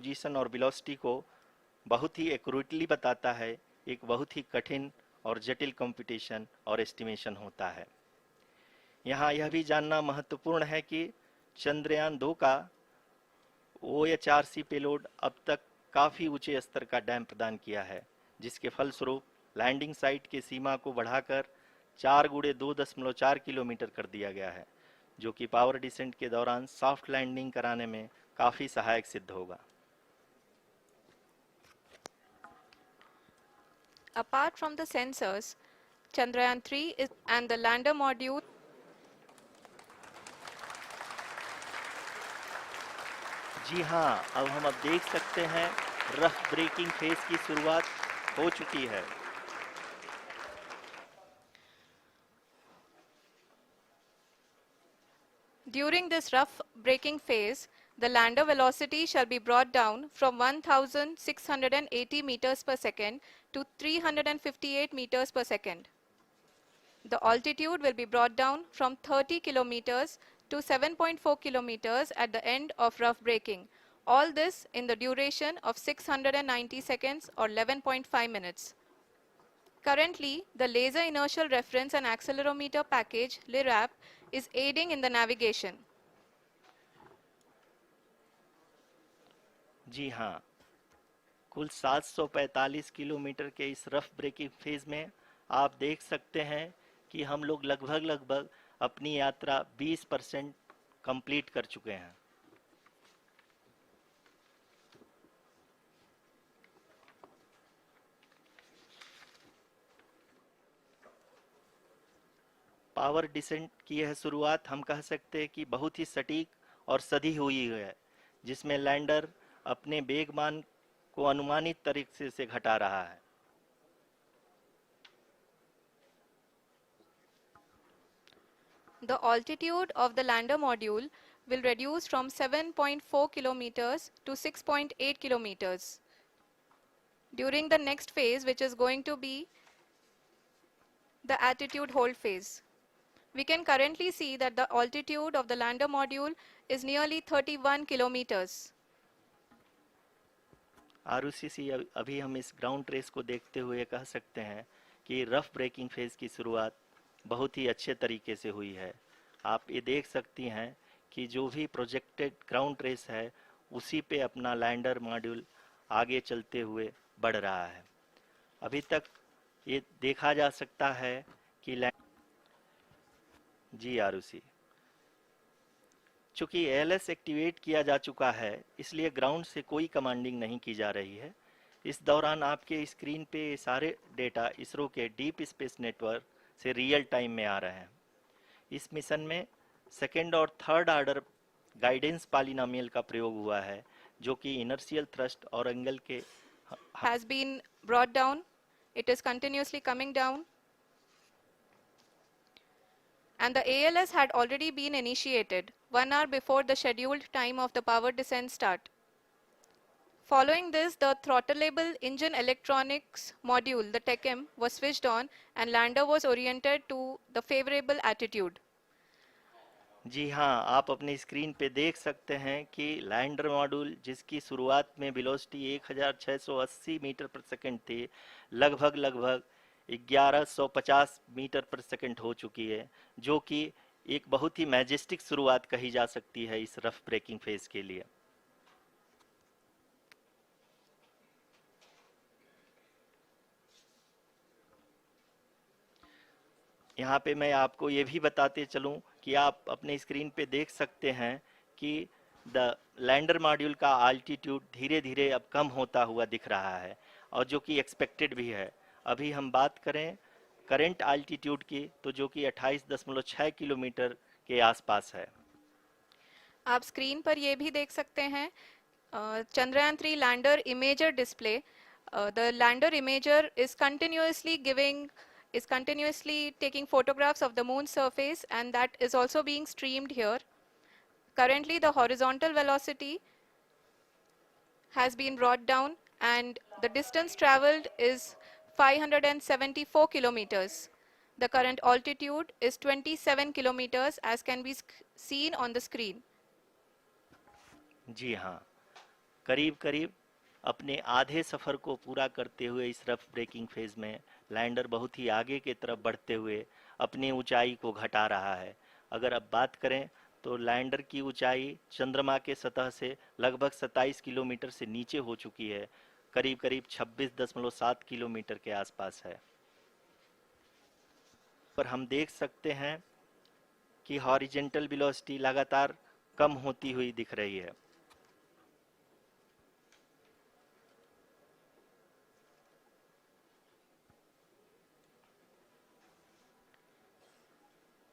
Position और velocity को बहुत ही एक्यूरेटली बताता है, एक बहुत ही कठिन और जटिल कंप्यूटेशन और एस्टिमेशन होता है। यहाँ यह भी जानना महत्वपूर्ण है कि चंद्रयान 2 का OHRC पेलोड अब तक काफ़ी ऊंचे स्तर का डैम प्रदान किया है, जिसके फलस्वरूप लैंडिंग साइट की सीमा को बढ़ाकर 4x2.4 किलोमीटर कर दिया गया है, जो कि पावर डिसेंट के दौरान सॉफ्ट लैंडिंग कराने में काफ़ी सहायक सिद्ध होगा। Apart from the sensors, Chandrayaan 3 and the lander module जी हाँ, अब देख सकते हैं रफ ब्रेकिंग फेज की शुरुआत हो चुकी है। During this rough braking phase, the lander velocity shall be brought down from 1680 meters per second to 358 meters per second. The altitude will be brought down from 30 kilometers to 7.4 kilometers at the end of rough braking. All this in the duration of 690 seconds or 11.5 minutes. Currently, the Laser Inertial Reference and Accelerometer package (LIRAP) is aiding in the navigation. जी हाँ, कुल 745 kilometre के इस rough breaking phase में आप देख सकते हैं कि हम लोग लगभग अपनी यात्रा 20% कंप्लीट कर चुके हैं। पावर डिसेंट की यह शुरुआत हम कह सकते हैं कि बहुत ही सटीक और सधी हुई है, जिसमें लैंडर अपने वेगमान को अनुमानित तरीके से घटा रहा है। The altitude of the lander module will reduce from 7.4 kilometers to 6.8 kilometers. During the next phase, which is going to be the attitude hold phase. We can currently see that the altitude of the lander module is nearly 31 kilometers. Arushi, अभी हम इस ground trace को देखते हुए कह सकते हैं कि रफ ब्रेकिंग फेज की शुरुआत बहुत ही अच्छे तरीके से हुई है। आप ये देख सकती हैं कि जो भी प्रोजेक्टेड ग्राउंड ट्रेस है, उसी पे अपना लैंडर मॉड्यूल आगे चलते हुए बढ़ रहा है। अभी तक ये देखा जा सकता है कि जी आरुषि, चूंकि ALS एक्टिवेट किया जा चुका है, इसलिए ग्राउंड से कोई कमांडिंग नहीं की जा रही है। इस दौरान आपके स्क्रीन पे सारे डेटा इसरो के डीप स्पेस नेटवर्क से रियल टाइम में आ रहे हैं। इस मिशन में सेकेंड और थर्ड ऑर्डर गाइडेंस पॉलिनोमियल का प्रयोग हुआ है, जो कि इनर्शियल थ्रस्ट और एंगल के has been brought down. It is continuously coming down. And the ALS had already been initiated 1 hour before the scheduled time of the power descent start. Following this, the throttleable engine electronics module, the TECM, was switched on and lander was oriented to the favorable attitude. जी हाँ, आप अपनी screen पे देख सकते हैं कि lander module, जिसकी शुरुआत में वेलोसिटी 1680 मीटर पर सेकंड थी, लगभग 1150 मीटर पर सेकंड हो चुकी है, जो कि एक बहुत ही मैजेस्टिक शुरुआत कही जा सकती है इस रफ ब्रेकिंग फेज के लिए। यहाँ पे मैं आपको ये भी बताते चलूँ कि आप अपने स्क्रीन पे देख सकते हैं कि द लैंडर मॉड्यूल का आल्टीट्यूड धीरे धीरे अब कम होता हुआ दिख रहा है, और जो कि एक्सपेक्टेड भी है। अभी हम बात करें करंट आल्टीट्यूड की, तो जो कि 28.6 किलोमीटर के आसपास है। आप स्क्रीन पर ये भी देख सकते हैं Chandrayaan 3 lander imager display. The lander imager is continuously taking photographs of the moon's surface, and that is also being streamed here. Currently, the horizontal velocity has been brought down and the distance traveled is 574 kilometers. The current altitude is 27 kilometers as can be seen on the screen. जी हाँ, करीब करीब अपने आधे सफ़र को पूरा करते हुए इस रफ ब्रेकिंग फेज में लैंडर बहुत ही आगे की तरफ बढ़ते हुए अपनी ऊंचाई को घटा रहा है। अगर अब बात करें तो लैंडर की ऊंचाई चंद्रमा के सतह से लगभग 27 किलोमीटर से नीचे हो चुकी है, करीब करीब 26.7 किलोमीटर के आसपास है। पर हम देख सकते हैं कि हॉरिजेंटल वेलोसिटी लगातार कम होती हुई दिख रही है।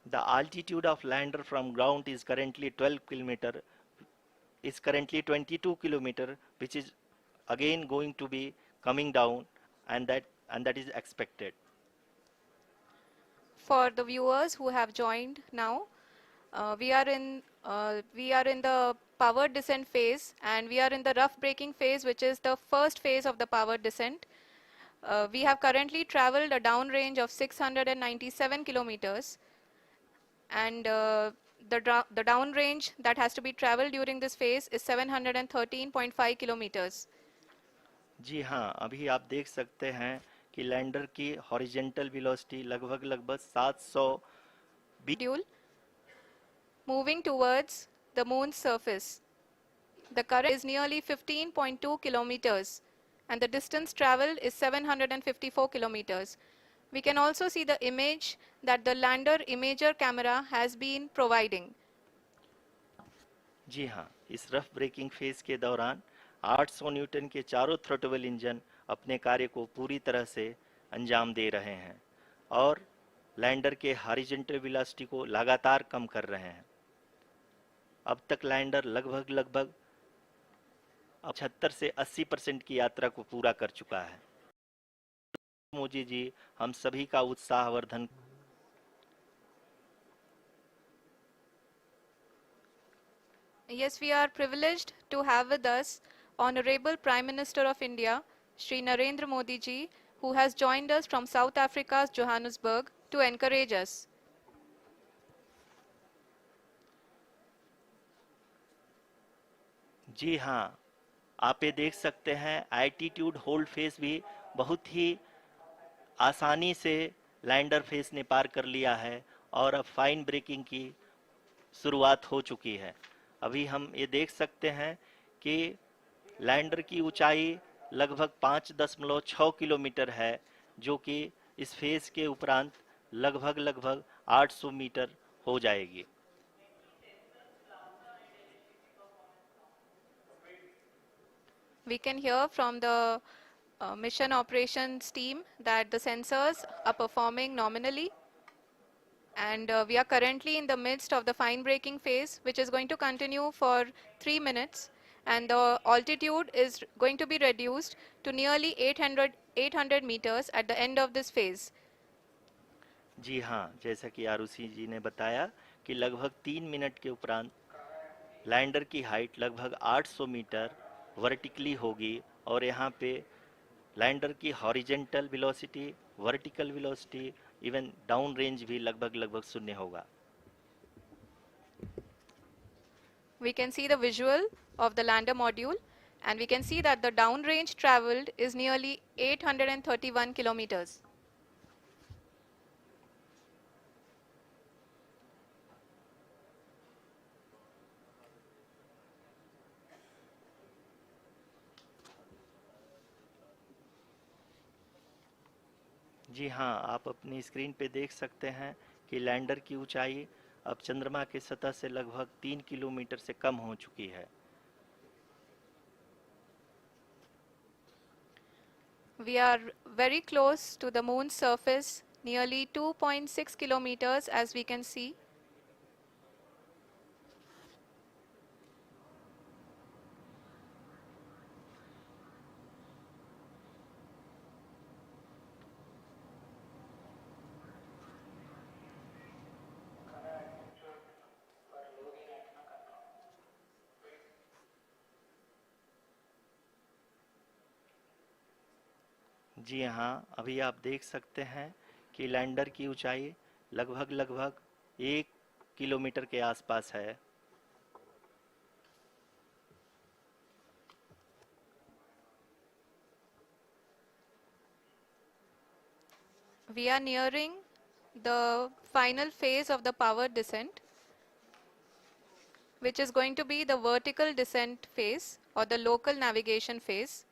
The altitude of lander from ground is currently 22 kilometer, which is again going to be coming down, and that is expected. For the viewers who have joined now, we are in the powered descent phase, and we are in the rough braking phase, which is the first phase of the powered descent. We have currently traveled a downrange of 697 kilometers, and the downrange that has to be traveled during this phase is 713.5 kilometers. जी हाँ, अभी आप देख सकते हैं कि lander की horizontal velocity लगभग 720 Module moving towards the moon's surface. The current is nearly 15.2 kilometers, and the distance traveled is 754 kilometers. We can also see the image that the lander imager camera has been providing. जी हाँ, इस rough breaking phase के दौरान 800 Newton के चारों throttle engine अपने कार्य को पूरी तरह से अंजाम दे रहे हैं और लैंडर के हॉरिजॉन्टल वेलोसिटी को लगातार कम कर रहे हैं। अब तक लैंडर लगभग 76 से 80% की यात्रा को पूरा कर चुका है। मोदी जी हम सभी का उत्साहवर्धन। Yes, we are privileged to have with us Honorable Prime Minister of India, Shri Narendra Modi ji, who has joined us from South Africa's Johannesburg to encourage us. जी हाँ, आप ये देख सकते हैं एल्टीट्यूड होल्ड फेस भी बहुत ही आसानी से लैंडर फेस ने पार कर लिया है और अब फाइन ब्रेकिंग की शुरुआत हो चुकी है। अभी हम ये देख सकते हैं कि लैंडर की ऊंचाई लगभग 5.6 किलोमीटर है, जो कि इस फेज के उपरांत लगभग 800 मीटर हो जाएगी। We can hear from the mission operations team that the sensors are performing nominally, and we are currently in the midst of the fine braking phase, which is going to continue for 3 minutes, and the altitude is going to be reduced to nearly 800 meters at the end of this phase. जी हाँ, जैसा कि आरुषि जी ने बताया कि लगभग 3 minute के उपरांत lander की हाइट लगभग 800 मीटर वर्टिकली होगी और यहाँ पे लैंडर की horizontal velocity, vertical velocity, even down range भी लगभग शून्य होगा। We can see the visual of the lander module, and we can see that the downrange traveled is nearly 831 kilometers. जी हाँ, आप अपनी स्क्रीन पे देख सकते हैं कि लैंडर की ऊंचाई अब चंद्रमा की सतह से लगभग 3 किलोमीटर से कम हो चुकी है। We are very close to the moon's surface, nearly 2.6 kilometers as we can see. जी हाँ, अभी आप देख सकते हैं कि लैंडर की ऊंचाई लगभग 1 किलोमीटर के आसपास है। We are nearing the final phase of the powered descent, which is going to be the vertical descent phase or the local navigation phase.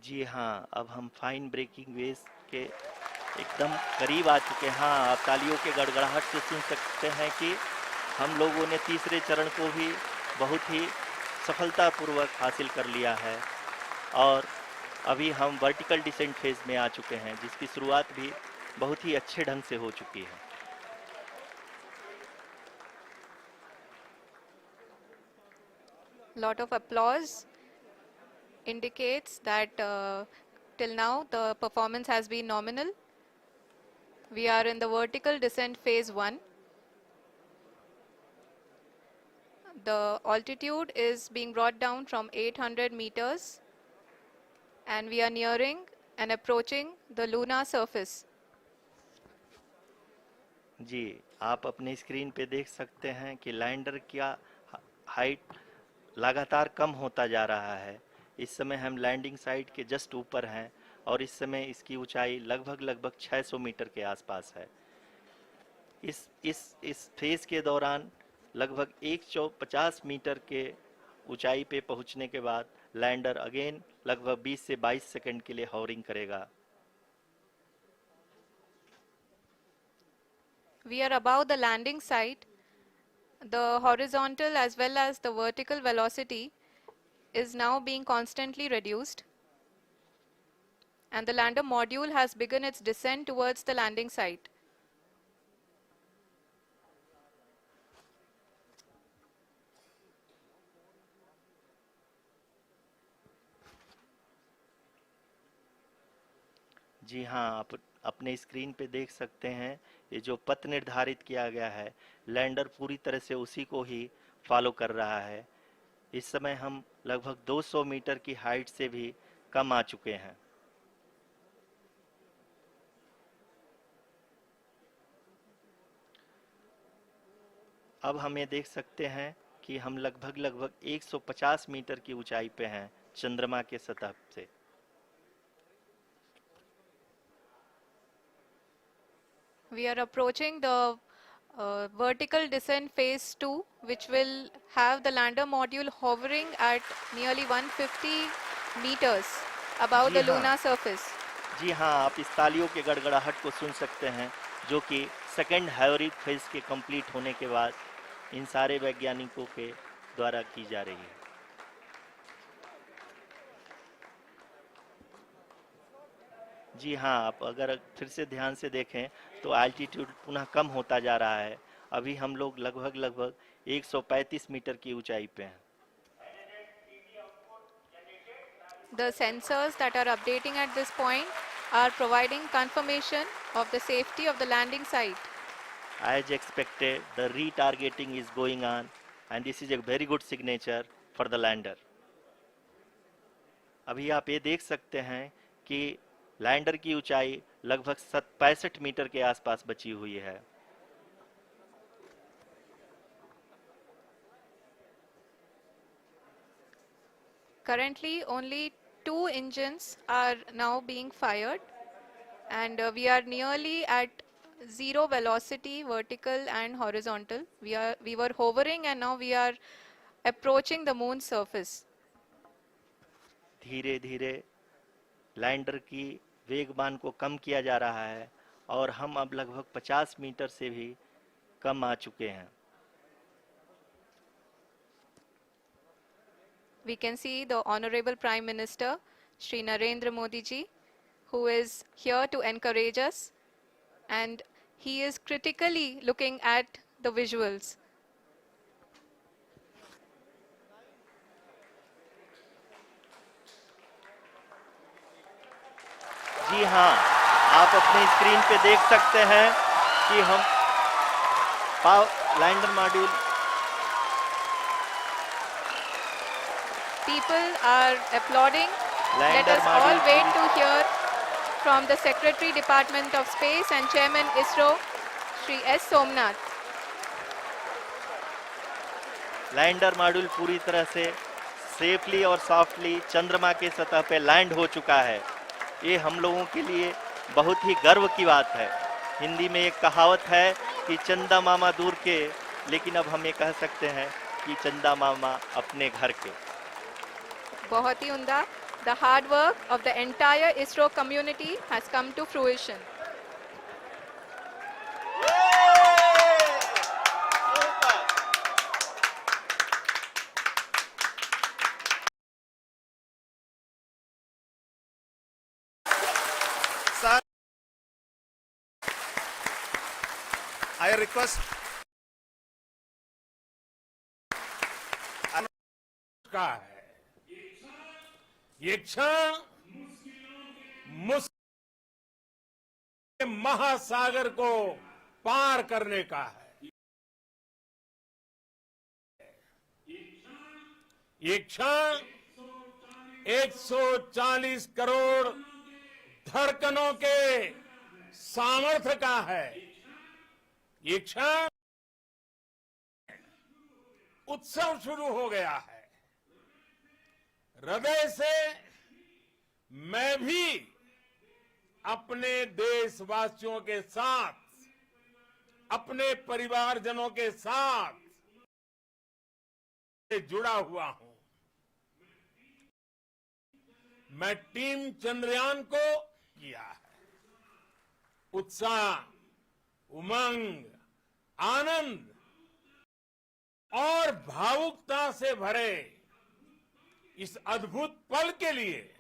जी हाँ, अब हम फाइन ब्रेकिंग वेव्स के एकदम करीब आ चुके हैं। हाँ, आप तालियों के गड़गड़ाहट से सुन सकते हैं कि हम लोगों ने तीसरे चरण को भी बहुत ही सफलतापूर्वक हासिल कर लिया है और अभी हम वर्टिकल डिसेंट फेज में आ चुके हैं, जिसकी शुरुआत भी बहुत ही अच्छे ढंग से हो चुकी है। Lot of applause indicates that till now the performance has been nominal. We are in the vertical descent phase 1. The altitude is being brought down from 800 meters and we are nearing and approaching the lunar surface. जी, आप अपने screen पे देख सकते हैं कि lander का height लगातार कम होता जा रहा है। इस समय हम लैंडिंग साइट के जस्ट ऊपर हैं और इस समय इसकी ऊंचाई लगभग 600 मीटर के आसपास है। इस फेज के दौरान लगभग 150 मीटर के ऊंचाई पे पहुंचने के बाद लैंडर अगेन लगभग 20 से 22 सेकंड के लिए हॉवरिंग करेगा। We are above the landing site. The horizontal as well as the vertical velocity is now being constantly reduced. And the lander module has begun its descent towards the landing site. जी हाँ, आप अपने screen पे देख सकते हैं ये जो पथ निर्धारित किया गया है, लैंडर पूरी तरह से उसी को ही फॉलो कर रहा है। इस समय हम लगभग 200 मीटर की हाइट से भी कम आ चुके हैं। अब हम ये देख सकते हैं कि हम लगभग 150 मीटर की ऊंचाई पे हैं चंद्रमा के सतह से। We are approaching the vertical descent phase 2, which will have the lander module hovering at nearly 150 meters above ji the हाँ। lunar surface. जी हाँ, आप इस तालियों के गड़गड़ाहट को सुन सकते हैं, जो कि सेकेंड हाइवरिक फेज के कंप्लीट होने के बाद इन सारे वैज्ञानिकों के द्वारा की जा रही है। जी हाँ, आप अगर फिर से ध्यान से देखें तो एल्टीट्यूड पुनः कम होता जा रहा है। अभी हम लोग लगभग 135 मीटर की ऊंचाई पे हैं। The sensors that are updating at this point are providing confirmation of the safety of the landing site. As expected, the retargeting is going on and this is a very good signature for the lander. अभी आप ये देख सकते हैं कि lander की ऊंचाई लगभग 65 मीटर के आसपास बची हुई है। Currently, only 2 engines are now being fired, and we are nearly at zero velocity, vertical and horizontal. We were hovering, and now we are approaching the moon's surface. धीरे धीरे लैंडर की वेगमान को कम किया जा रहा है और हम अब लगभग 50 मीटर से भी कम आ चुके हैं। We can see the Honorable Prime Minister, Shri Narendra Modi ji, who is here to encourage us, and he is critically looking at the visuals. जी हाँ, आप अपने स्क्रीन पे देख सकते हैं कि हम lander module People are applauding. Let lander us all module wait to hear from the Secretary Department of Space and Chairman ISRO, Shri S. Somnath. Lander module पूरी तरह से सेफली और सॉफ्टली चंद्रमा के सतह पे लैंड हो चुका है। ये हम लोगों के लिए बहुत ही गर्व की बात है। हिंदी में एक कहावत है कि चंदा मामा दूर के, लेकिन अब हम ये कह सकते हैं कि चंदा मामा अपने घर के। बहुत ही उम्दा। The hard work of the entire ISRO community has come to fruition. Sir, I request का है ये क्षण मुश्किल महासागर को पार करने का है। ये क्षण 140 करोड़ धड़कनों के सामर्थ्य का है। ये क्षण उत्सव शुरू हो गया है। हृदय से मैं भी अपने देशवासियों के साथ, अपने परिवारजनों के साथ जुड़ा हुआ हूं। मैं टीम चंद्रयान को किया है। उत्साह, उमंग, आनंद और भावुकता से भरे इस अद्भुत पल के लिए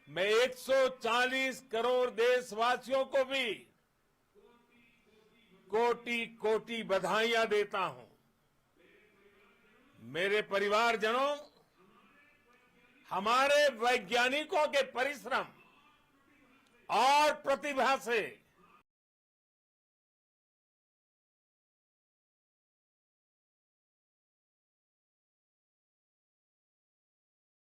मैं 140 करोड़ देशवासियों को भी कोटि कोटि बधाइयां देता हूं। मेरे परिवारजनों, हमारे वैज्ञानिकों के परिश्रम और प्रतिभा से